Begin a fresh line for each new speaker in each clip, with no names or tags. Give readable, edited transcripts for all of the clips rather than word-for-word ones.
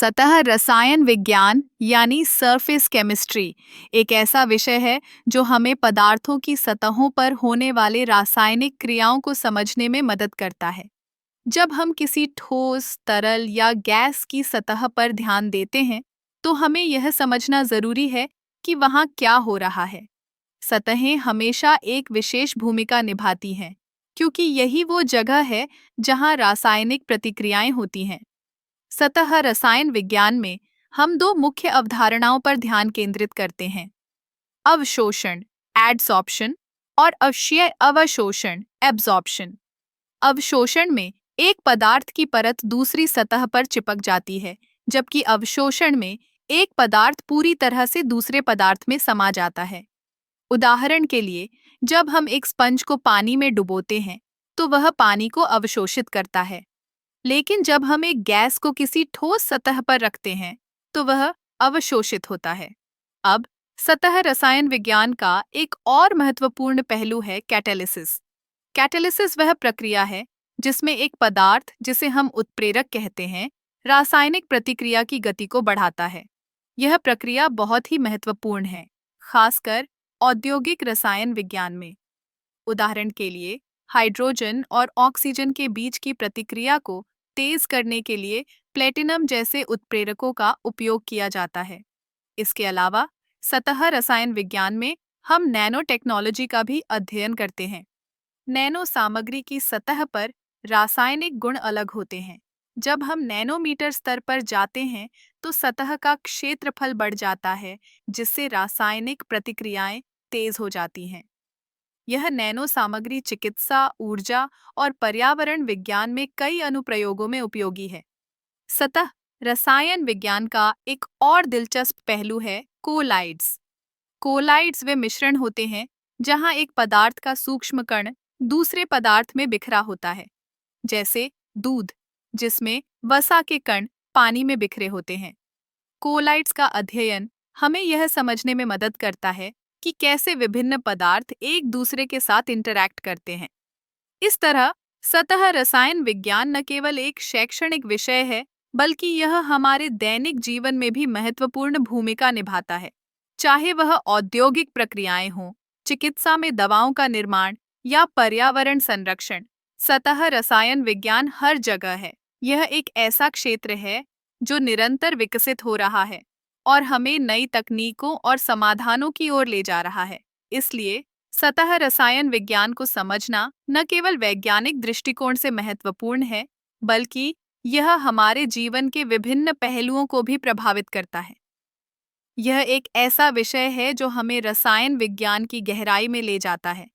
सतह रसायन विज्ञान यानी सरफेस केमिस्ट्री एक ऐसा विषय है जो हमें पदार्थों की सतहों पर होने वाले रासायनिक क्रियाओं को समझने में मदद करता है। जब हम किसी ठोस, तरल या गैस की सतह पर ध्यान देते हैं, तो हमें यह समझना जरूरी है कि वहाँ क्या हो रहा है। सतहें हमेशा एक विशेष भूमिका निभाती हैं, क्योंकि यही वो जगह है जहाँ रासायनिक प्रतिक्रियाएं होती हैं। सतह रसायन विज्ञान में हम दो मुख्य अवधारणाओं पर ध्यान केंद्रित करते हैं: अवशोषण एडसॉर्प्शन और अवक्षय अवशोषण एब्जॉर्प्शन। अवशोषण में एक पदार्थ की परत दूसरी सतह पर चिपक जाती है, जबकि अवशोषण में एक पदार्थ पूरी तरह से दूसरे पदार्थ में समा जाता है। उदाहरण के लिए, जब हम एक स्पंज को पानी में डुबोते हैं, तो वह पानी को अवशोषित करता है। लेकिन जब हम एक गैस को किसी ठोस सतह पर रखते हैं, तो वह अवशोषित होता है। अब सतह रसायन विज्ञान का एक और महत्वपूर्ण पहलू है कैटालिसिस। कैटालिसिस वह प्रक्रिया है जिसमें एक पदार्थ, जिसे हम उत्प्रेरक कहते हैं, रासायनिक प्रतिक्रिया की गति को बढ़ाता है। यह प्रक्रिया बहुत ही महत्वपूर्ण है, खासकर औद्योगिक रसायन विज्ञान में। उदाहरण के लिए, हाइड्रोजन और ऑक्सीजन के बीच की प्रतिक्रिया को तेज करने के लिए प्लेटिनम जैसे उत्प्रेरकों का उपयोग किया जाता है। इसके अलावा सतह रसायन विज्ञान में हम नैनो टेक्नोलॉजी का भी अध्ययन करते हैं। नैनो सामग्री की सतह पर रासायनिक गुण अलग होते हैं। जब हम नैनोमीटर स्तर पर जाते हैं, तो सतह का क्षेत्रफल बढ़ जाता है, जिससे रासायनिक प्रतिक्रियाएं तेज हो जाती हैं। यह नैनो सामग्री चिकित्सा, ऊर्जा और पर्यावरण विज्ञान में कई अनुप्रयोगों में उपयोगी है। सतह रसायन विज्ञान का एक और दिलचस्प पहलू है कोलाइड्स। कोलाइड्स वे मिश्रण होते हैं जहां एक पदार्थ का सूक्ष्म कण दूसरे पदार्थ में बिखरा होता है, जैसे दूध, जिसमें वसा के कण पानी में बिखरे होते हैं। कोलाइड्स का अध्ययन हमें यह समझने में मदद करता है कि कैसे विभिन्न पदार्थ एक दूसरे के साथ इंटरैक्ट करते हैं। इस तरह सतह रसायन विज्ञान न केवल एक शैक्षणिक विषय है, बल्कि यह हमारे दैनिक जीवन में भी महत्वपूर्ण भूमिका निभाता है। चाहे वह औद्योगिक प्रक्रियाएं हों, चिकित्सा में दवाओं का निर्माण या पर्यावरण संरक्षण, सतह रसायन विज्ञान हर जगह है। यह एक ऐसा क्षेत्र है जो निरंतर विकसित हो रहा है और हमें नई तकनीकों और समाधानों की ओर ले जा रहा है। इसलिए सतह रसायन विज्ञान को समझना न केवल वैज्ञानिक दृष्टिकोण से महत्वपूर्ण है, बल्कि यह हमारे जीवन के विभिन्न पहलुओं को भी प्रभावित करता है। यह एक ऐसा विषय है जो हमें रसायन विज्ञान की गहराई में ले जाता है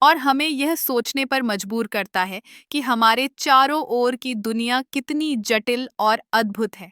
और हमें यह सोचने पर मजबूर करता है कि हमारे चारों ओर की दुनिया कितनी जटिल और अद्भुत है।